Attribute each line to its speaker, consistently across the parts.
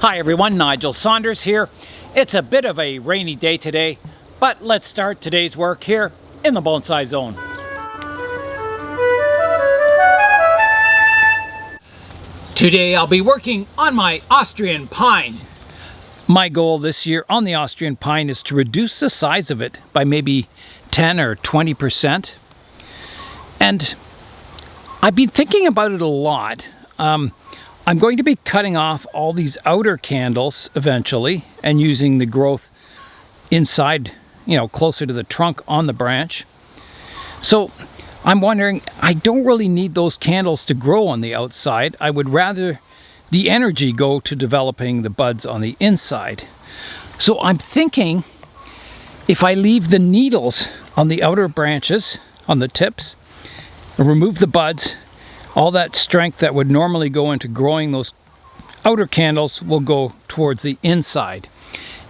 Speaker 1: Hi everyone, Nigel Saunders here. It's a bit of a rainy day today, but let's start today's work here in the bonsai zone. Today I'll be working on my Austrian pine. My goal this year on the Austrian pine is to reduce the size of it by maybe 10 or 20%. And I've been thinking about it a lot. I'm going to be cutting off all these outer candles eventually and using the growth inside, closer to the trunk on the branch. So I'm wondering, I don't really need those candles to grow on the outside. I would rather the energy go to developing the buds on the inside. So I'm thinking if I leave the needles on the outer branches, on the tips, and remove the buds, all that strength that would normally go into growing those outer candles will go towards the inside.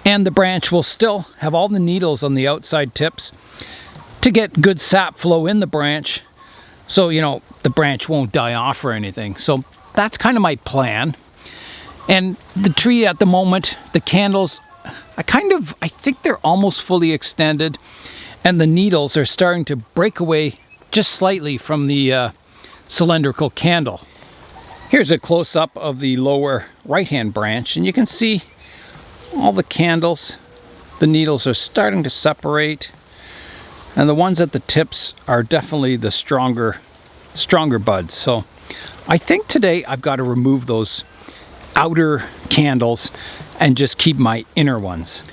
Speaker 1: And the branch will still have all the needles on the outside tips to get good sap flow in the branch. So, the branch won't die off or anything. So that's kind of my plan. And the tree at the moment, the candles, I think they're almost fully extended. And the needles are starting to break away just slightly from the cylindrical candle. Here's a close-up of the lower right-hand branch, and you can see all the candles. The needles are starting to separate, and the ones at the tips are definitely the stronger buds. So I think today I've got to remove those outer candles and just keep my inner ones.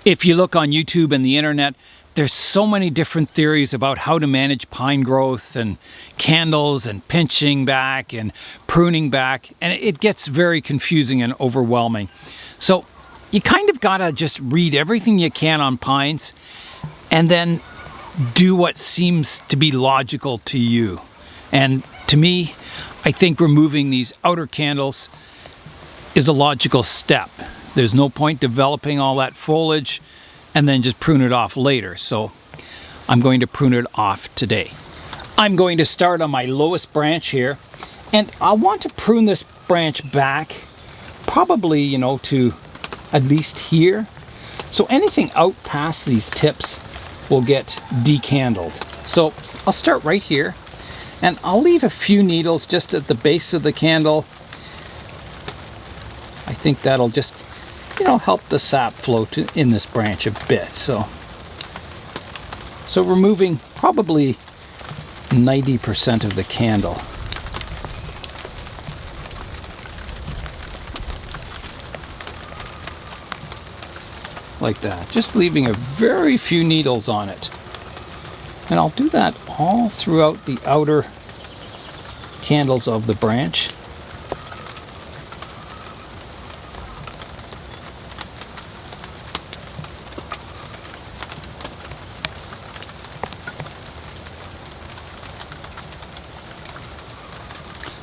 Speaker 1: If you look on YouTube and the internet, there's so many different theories about how to manage pine growth and candles and pinching back and pruning back, and it gets very confusing and overwhelming. So you kind of gotta just read everything you can on pines and then do what seems to be logical to you. And to me, I think removing these outer candles is a logical step. There's no point developing all that foliage and then just prune it off later. So I'm going to prune it off today. I'm going to start on my lowest branch here, and I want to prune this branch back probably, to at least here. So anything out past these tips will get decandled. So I'll start right here, and I'll leave a few needles just at the base of the candle. I think that'll just help the sap flow in this branch a bit. So removing probably 90% of the candle. Like that, just leaving a very few needles on it. And I'll do that all throughout the outer candles of the branch.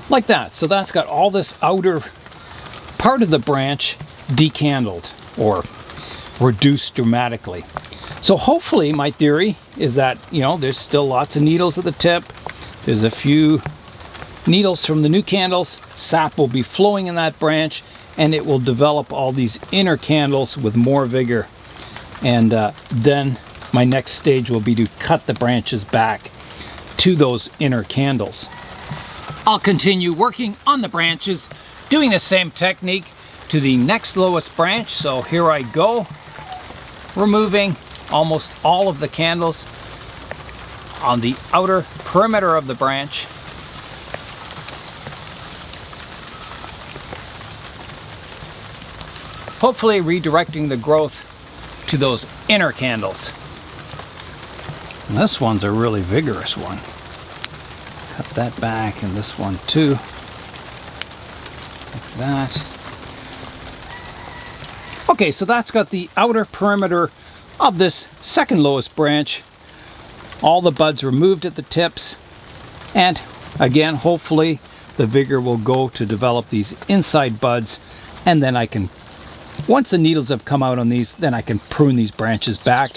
Speaker 1: Like that. So that's got all this outer part of the branch decandled or reduced dramatically. So hopefully my theory is that, there's still lots of needles at the tip. There's a few needles from the new candles. Sap will be flowing in that branch, and it will develop all these inner candles with more vigor. And then my next stage will be to cut the branches back to those inner candles. I'll continue working on the branches, doing the same technique to the next lowest branch. So here I go, removing almost all of the candles on the outer perimeter of the branch. Hopefully redirecting the growth to those inner candles. And this one's a really vigorous one. Cut that back, and this one too, like that. Okay, so that's got the outer perimeter of this second lowest branch. All the buds removed at the tips, and again, hopefully the vigor will go to develop these inside buds, and then I can, once the needles have come out on these, then I can prune these branches back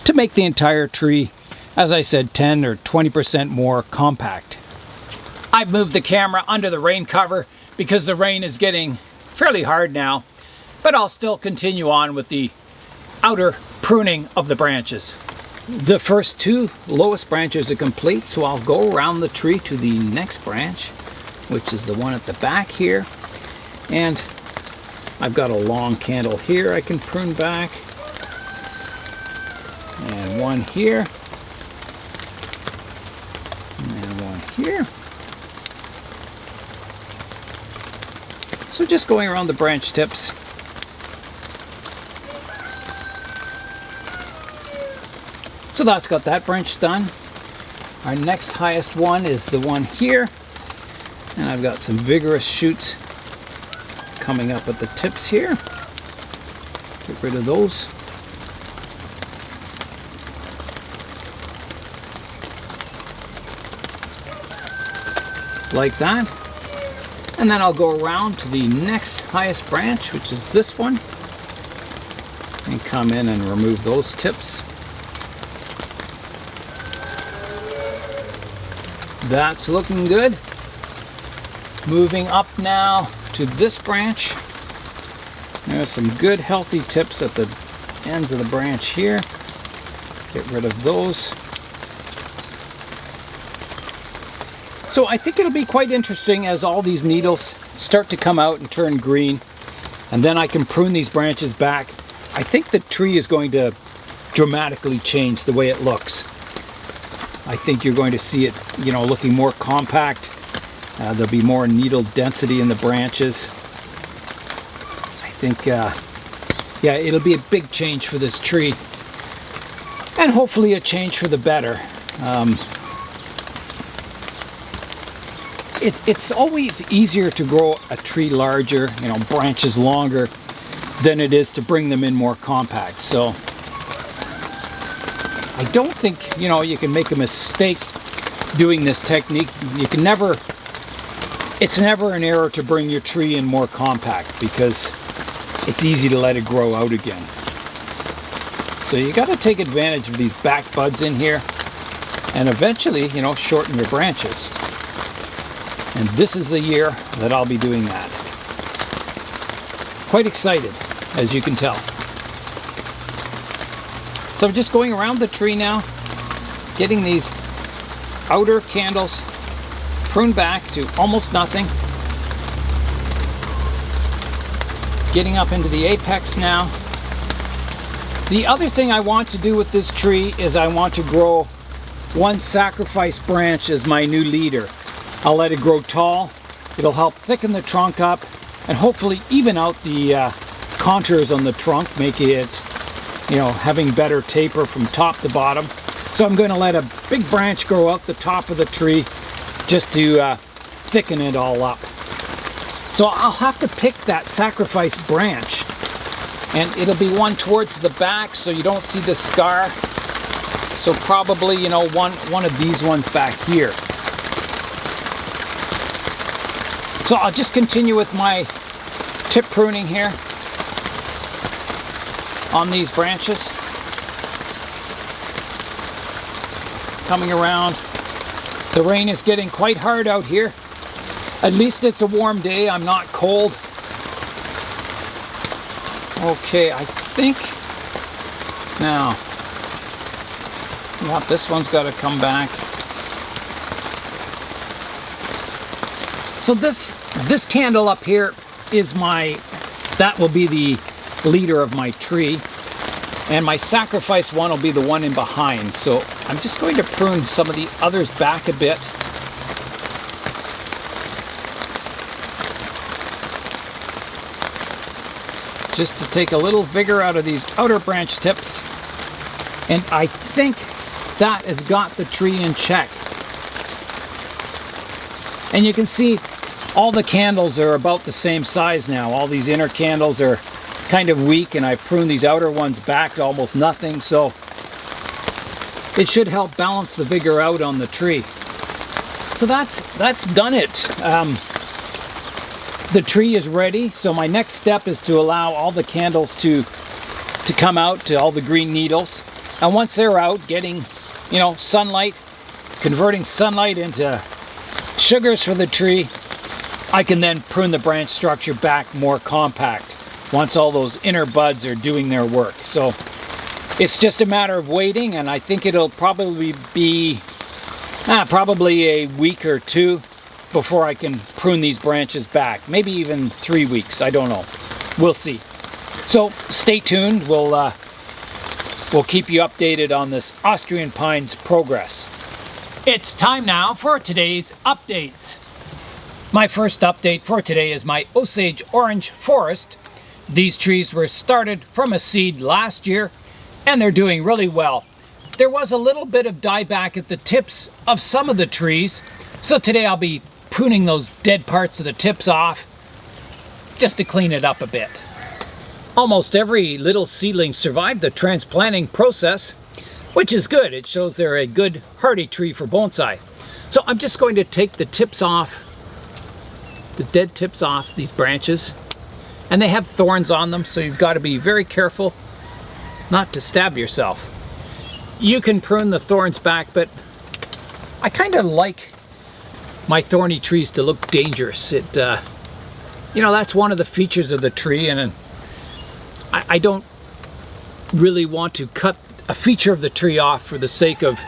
Speaker 1: to make the entire tree, as I said, 10 or 20% more compact. I've moved the camera under the rain cover because the rain is getting fairly hard now. but I'll still continue on with the outer pruning of the branches. The first two lowest branches are complete, so I'll go around the tree to the next branch, which is the one at the back here. And I've got a long candle here I can prune back. And one here. And one here. So just going around the branch tips. So that's got that branch done. Our next highest one is the one here. And I've got some vigorous shoots coming up at the tips here. Get rid of those. Like that. And then I'll go around to the next highest branch, which is this one, and come in and remove those tips. That's looking good. Moving up now to this branch. There's some good healthy tips at the ends of the branch here. Get rid of those. So I think it'll be quite interesting as all these needles start to come out and turn green, and then I can prune these branches back. I think the tree is going to dramatically change the way it looks. I think you're going to see it, you know, looking more compact. There'll be more needle density in the branches. I think, yeah, it'll be a big change for this tree, and hopefully a change for the better. It's always easier to grow a tree larger, you know, branches longer, than it is to bring them in more compact. So I don't think, you know, you can make a mistake doing this technique. You can never, it's never an error to bring your tree in more compact, because it's easy to let it grow out again. So you got to take advantage of these back buds in here, and eventually, you know, shorten your branches. And this is the year that I'll be doing that. Quite excited, as you can tell. So I'm just going around the tree now, getting these outer candles pruned back to almost nothing. Getting up into the apex now. The other thing I want to do with this tree is I want to grow one sacrifice branch as my new leader. I'll let it grow tall. It'll help thicken the trunk up and hopefully even out the contours on the trunk, making it, you know, having better taper from top to bottom. So I'm going to let a big branch grow out the top of the tree just to thicken it all up. So I'll have to pick that sacrifice branch, and it'll be one towards the back so you don't see the scar. So probably, you know, one of these ones back here. So I'll just continue with my tip pruning here on these branches. Coming around. The rain is getting quite hard out here. At least it's a warm day. I'm not cold. Okay, I think now, yeah, this one's got to come back. So this candle up here is that will be the leader of my tree, and my sacrifice one will be the one in behind. So I'm just going to prune some of the others back a bit. Just to take a little vigor out of these outer branch tips. And I think that has got the tree in check. And you can see all the candles are about the same size now. All these inner candles are kind of weak, and I pruned these outer ones back to almost nothing, so it should help balance the vigor out on the tree. So that's done it. The tree is ready, so my next step is to allow all the candles to come out, to all the green needles. And once they're out, getting, you know, sunlight, converting sunlight into sugars for the tree, I can then prune the branch structure back more compact. once all those inner buds are doing their work. So it's just a matter of waiting, and I think it'll probably be probably a week or two before I can prune these branches back. Maybe even 3 weeks, I don't know. We'll see. So stay tuned. We'll keep you updated on this Austrian pine's progress. It's time now for today's updates. My first update for today is my Osage Orange forest. These trees were started from a seed last year, and they're doing really well. There was a little bit of dieback at the tips of some of the trees, so today I'll be pruning those dead parts of the tips off just to clean it up a bit. Almost every little seedling survived the transplanting process, which is good. It shows they're a good hardy tree for bonsai. So I'm just going to take the tips off, the dead tips off these branches, and they have thorns on them, so you've got to be very careful not to stab yourself. You can prune the thorns back, but I kind of like my thorny trees to look dangerous. You know, that's one of the features of the tree, and I don't really want to cut a feature of the tree off for the sake of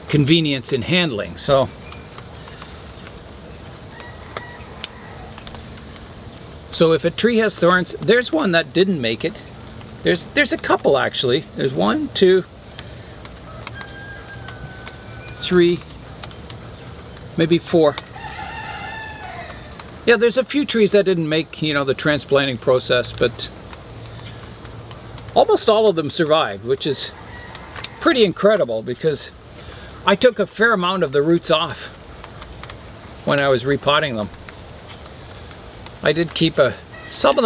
Speaker 1: convenience in handling. So if a tree has thorns, there's one that didn't make it. There's a couple actually. There's 1, 2, 3, maybe 4. Yeah, there's a few trees that didn't make, you know, the transplanting process, but almost all of them survived, which is pretty incredible because I took a fair amount of the roots off when I was repotting them. I did keep some of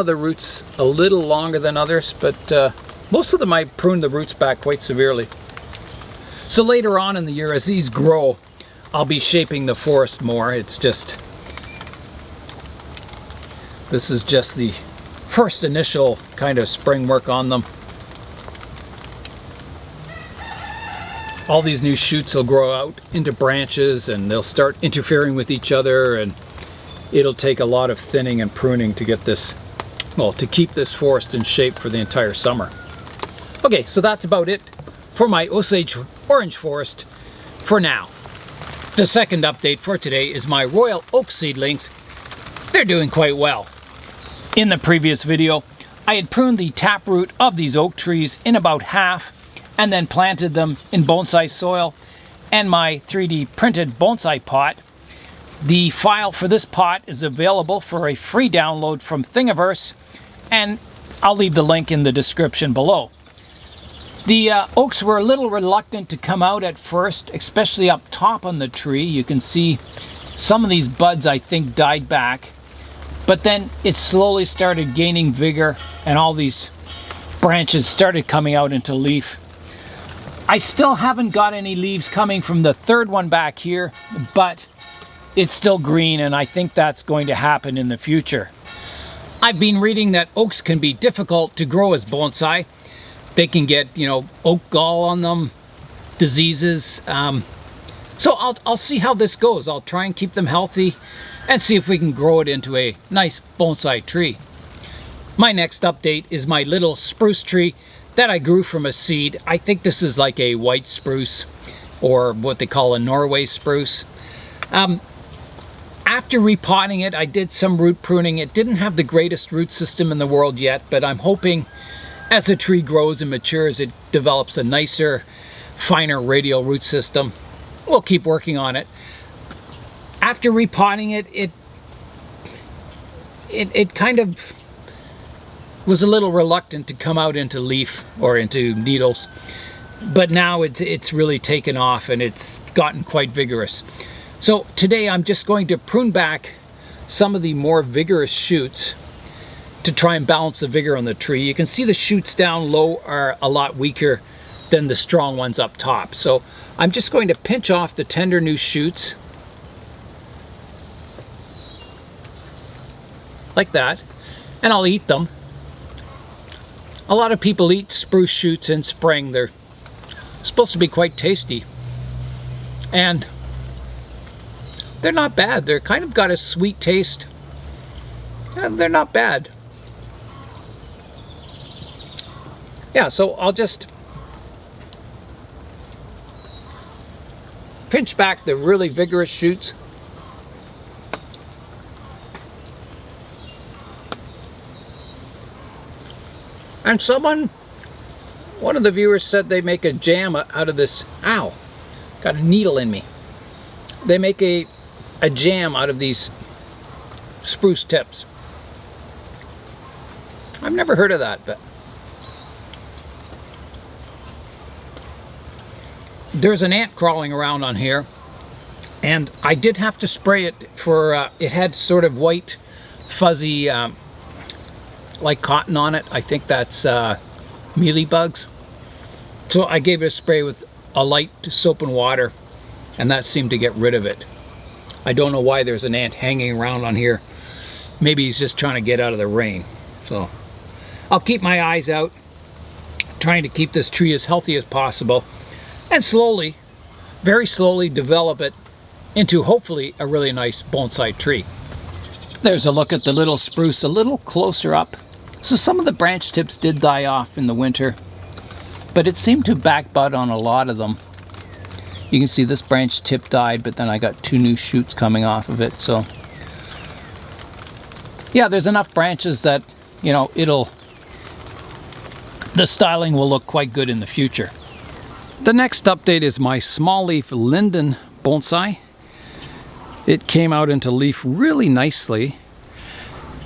Speaker 1: the roots a little longer than others, but most of them I pruned the roots back quite severely. So later on in the year, as these grow, I'll be shaping the forest more. This is just the first initial kind of spring work on them. All these new shoots will grow out into branches, and they'll start interfering with each other, and it'll take a lot of thinning and pruning to get this, well, to keep this forest in shape for the entire summer. Okay, so that's about it for my Osage Orange forest for now. The second update for today is my Royal Oak seedlings. They're doing quite well. In the previous video, I had pruned the taproot of these oak trees in about half and then planted them in bonsai soil and my 3D printed bonsai pot. The file for this pot is available for a free download from Thingiverse, and I'll leave the link in the description below. The oaks were a little reluctant to come out at first, especially up top on the tree. You can see some of these buds, I think, died back, but then it slowly started gaining vigor and all these branches started coming out into leaf. I still haven't got any leaves coming from the third one back here, but it's still green, and I think that's going to happen in the future. I've been reading that oaks can be difficult to grow as bonsai. They can get, you know, oak gall on them, diseases. So I'll see how this goes. I'll try and keep them healthy and see if we can grow it into a nice bonsai tree. My next update is my little spruce tree that I grew from a seed. I think this is like a white spruce, or what they call a Norway spruce. After repotting it, I did some root pruning. It didn't have the greatest root system in the world yet, but I'm hoping as the tree grows and matures, it develops a nicer, finer radial root system. We'll keep working on it. After repotting it, it kind of was a little reluctant to come out into leaf or into needles, but now it's really taken off and it's gotten quite vigorous. So today I'm just going to prune back some of the more vigorous shoots to try and balance the vigor on the tree. You can see the shoots down low are a lot weaker than the strong ones up top. So I'm just going to pinch off the tender new shoots like that, and I'll eat them. A lot of people eat spruce shoots in spring. They're supposed to be quite tasty, and they're not bad. They're kind of got a sweet taste. they're not bad. Yeah, so I'll just pinch back the really vigorous shoots. And one of the viewers said they make a jam out of this. Ow, got a needle in me. They make a jam out of these spruce tips. I've never heard of that, but there's an ant crawling around on here, and I did have to spray it for, it had sort of white, fuzzy, like cotton on it. I think that's mealybugs. So I gave it a spray with a light soap and water, and that seemed to get rid of it. I don't know why there's an ant hanging around on here. Maybe he's just trying to get out of the rain. So I'll keep my eyes out, trying to keep this tree as healthy as possible, and slowly, very slowly develop it into hopefully a really nice bonsai tree. There's a look at the little spruce a little closer up. So some of the branch tips did die off in the winter, but it seemed to back bud on a lot of them. You can see this branch tip died, but then I got 2 new shoots coming off of it. So yeah, there's enough branches that, you know, the styling will look quite good in the future. The next update is my small leaf Linden bonsai. It came out into leaf really nicely,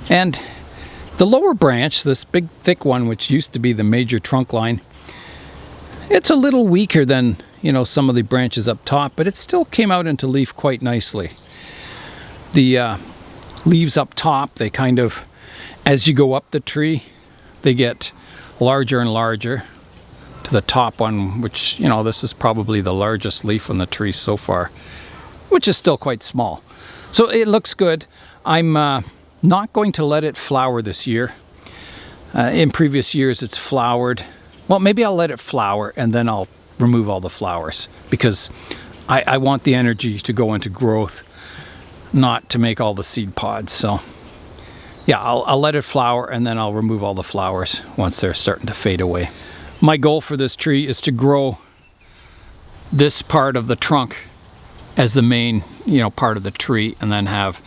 Speaker 1: and the lower branch, this big thick one, which used to be the major trunk line, it's a little weaker than, you know, some of the branches up top, but it still came out into leaf quite nicely. The leaves up top, they kind of, as you go up the tree, they get larger and larger to the top one, which, you know, this is probably the largest leaf on the tree so far, which is still quite small. So it looks good. I'm not going to let it flower this year. In previous years it's flowered. Well, maybe I'll let it flower and then I'll remove all the flowers, because I want the energy to go into growth, not to make all the seed pods. So yeah, I'll let it flower and then I'll remove all the flowers once they're starting to fade away. My goal for this tree is to grow this part of the trunk as the main, you know, part of the tree, and then have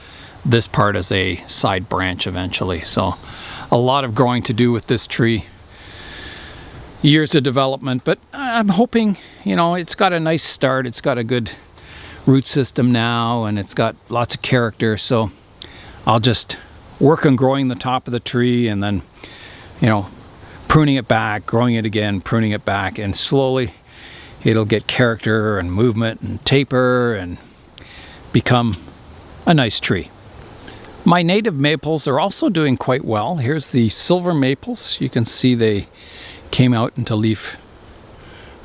Speaker 1: this part as a side branch eventually. So a lot of growing to do with this tree. Years of development, but I'm hoping, you know, it's got a nice start. It's got a good root system now, and it's got lots of character. So I'll just work on growing the top of the tree, and then, you know, pruning it back, growing it again, pruning it back, and slowly it'll get character and movement and taper and become a nice tree. My native maples are also doing quite well. Here's the silver maples. You can see they came out into leaf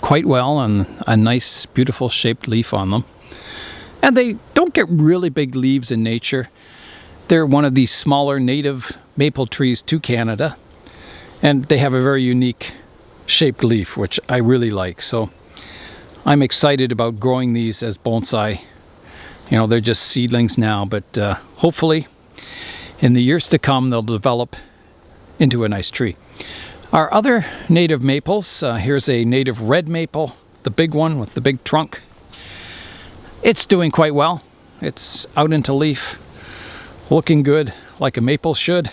Speaker 1: quite well, and a nice beautiful shaped leaf on them. And they don't get really big leaves in nature. They're one of these smaller native maple trees to Canada, and they have a very unique shaped leaf, which I really like. So I'm excited about growing these as bonsai. You know, they're just seedlings now, but hopefully in the years to come they'll develop into a nice tree. Our other native maples, here's a native red maple, the big one with the big trunk. It's doing quite well. It's out into leaf, looking good like a maple should.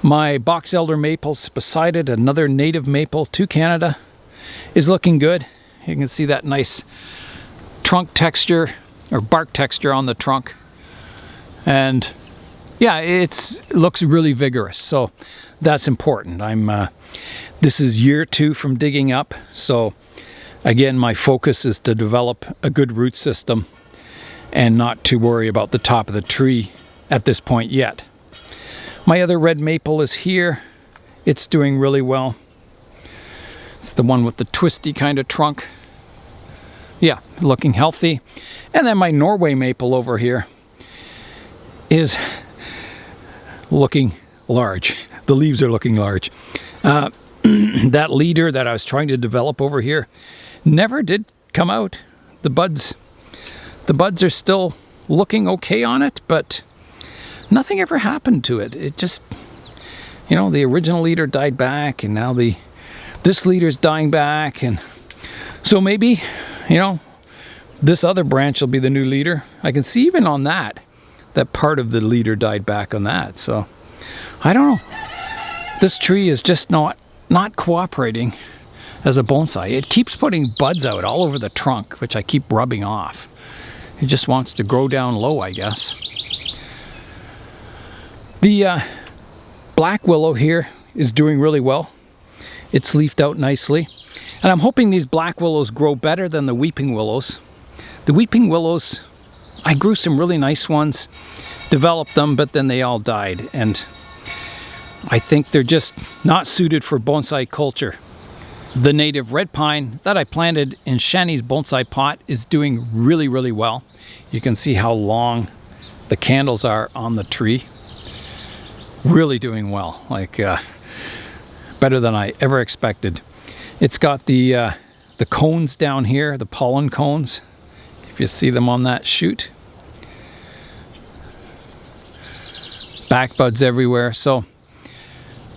Speaker 1: My box elder maples beside it, another native maple to Canada, is looking good. You can see that nice trunk texture or bark texture on the trunk, and yeah, it looks really vigorous, so that's important. This is year 2 from digging up, so again, my focus is to develop a good root system and not to worry about the top of the tree at this point yet. My other red maple is here. It's doing really well. It's the one with the twisty kind of trunk. Yeah, looking healthy. And then my Norway maple over here is looking large. The leaves are looking large. That leader that I was trying to develop over here never did come out. The buds are still looking okay on it, but nothing ever happened to it. It just, you know, the original leader died back, and now this leader's dying back, and so maybe, you know, this other branch will be the new leader. I can see even on that part of the leader died back on that. So I don't know. This tree is just not cooperating as a bonsai. It keeps putting buds out all over the trunk, which I keep rubbing off. It just wants to grow down low, I guess. The black willow here is doing really well. It's leafed out nicely. And I'm hoping these black willows grow better than the weeping willows. The weeping willows, I grew some really nice ones, developed them, but then they all died. And I think they're just not suited for bonsai culture. The native red pine that I planted in Shani's bonsai pot is doing really, really well. You can see how long the candles are on the tree. Really doing well, like better than I ever expected. It's got the cones down here, the pollen cones, if you see them on that shoot. Back buds everywhere. So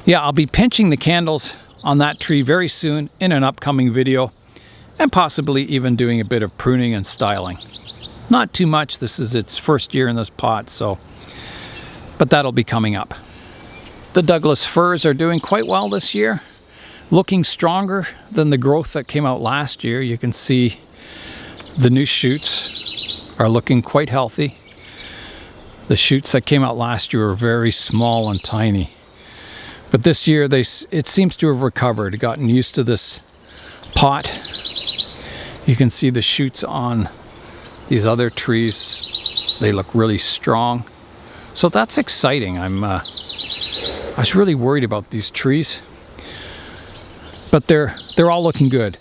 Speaker 1: yeah, I'll be pinching the candles on that tree very soon in an upcoming video, and possibly even doing a bit of pruning and styling. Not too much, this is its first year in this pot, so, but that'll be coming up. The Douglas firs are doing quite well this year, looking stronger than the growth that came out last year. You can see the new shoots are looking quite healthy. The shoots that came out last year were very small and tiny. But this year, it seems to have recovered, gotten used to this pot. You can see the shoots on these other trees. They look really strong. So that's exciting. I was really worried about these trees. But they're all looking good.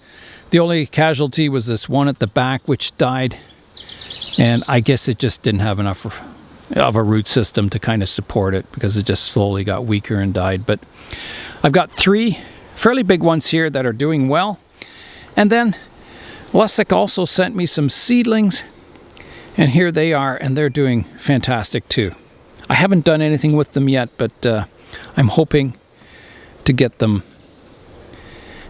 Speaker 1: The only casualty was this one at the back, which died. And I guess it just didn't have enough of a root system to kind of support it, because it just slowly got weaker and died. But I've got 3 fairly big ones here that are doing well. And then Lessig also sent me some seedlings, and here they are, and they're doing fantastic too. I haven't done anything with them yet, but I'm hoping to get them,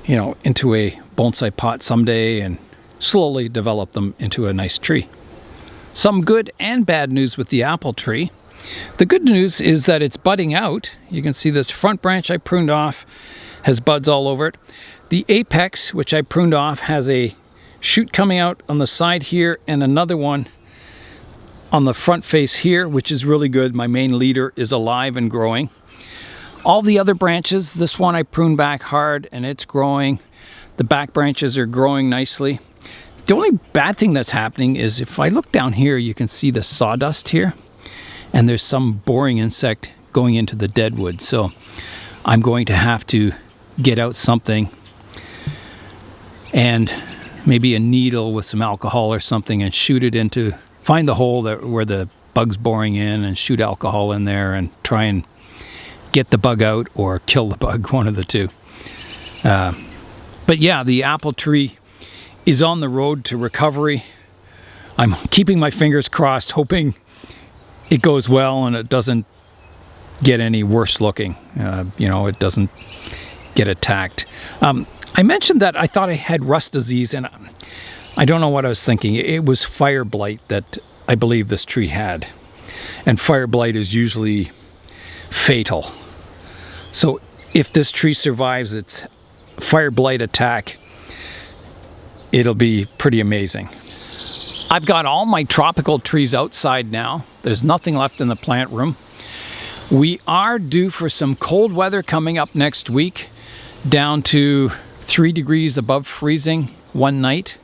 Speaker 1: you know, into a bonsai pot someday and slowly develop them into a nice tree. Some good and bad news with the apple tree. The good news is that it's budding out. You can see this front branch I pruned off has buds all over it. The apex, which I pruned off, has a shoot coming out on the side here and another one on the front face here, which is really good. My main leader is alive and growing. All the other branches, this one I pruned back hard and it's growing. The back branches are growing nicely. The only bad thing that's happening is if I look down here, you can see the sawdust here, and there's some boring insect going into the dead wood. So I'm going to have to get out something and maybe a needle with some alcohol or something and shoot it into, find the hole where the bug's boring in and shoot alcohol in there and try and get the bug out or kill the bug, one of the two. But yeah, the apple tree is on the road to recovery. I'm keeping my fingers crossed, hoping it goes well and it doesn't get any worse looking. You know, it doesn't get attacked. I mentioned that I thought I had rust disease, and I don't know what I was thinking. It was fire blight that I believe this tree had. And fire blight is usually fatal. So if this tree survives its fire blight attack, it'll be pretty amazing. I've got all my tropical trees outside now. There's nothing left in the plant room. We are due for some cold weather coming up next week, down to 3 degrees above freezing one night,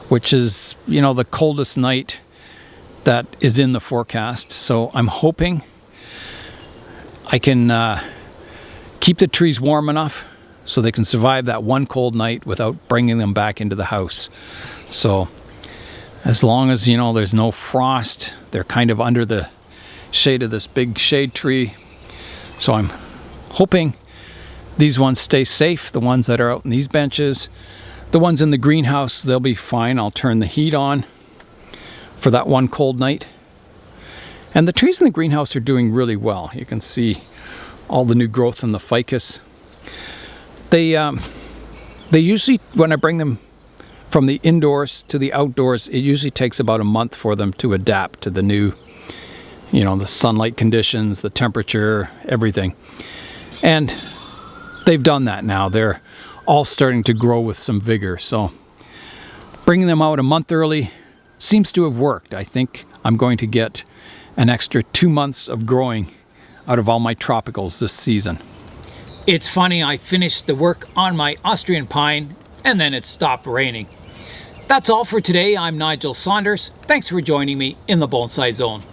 Speaker 1: which is, you know, the coldest night that is in the forecast. So I'm hoping I can keep the trees warm enough so they can survive that one cold night without bringing them back into the house. So as long as, you know, there's no frost, they're kind of under the shade of this big shade tree. So I'm hoping these ones stay safe, the ones that are out in these benches. The ones in the greenhouse, they'll be fine. I'll turn the heat on for that one cold night. And the trees in the greenhouse are doing really well. You can see all the new growth in the ficus. They usually, when I bring them from the indoors to the outdoors, it usually takes about a month for them to adapt to the new, the sunlight conditions, the temperature, everything. And they've done that now. They're all starting to grow with some vigor. So bringing them out a month early seems to have worked. I think I'm going to get an extra 2 months of growing out of all my tropicals this season. It's funny, I finished the work on my Austrian pine and then it stopped raining. That's all for today. I'm Nigel Saunders. Thanks for joining me in the Bonsai Zone.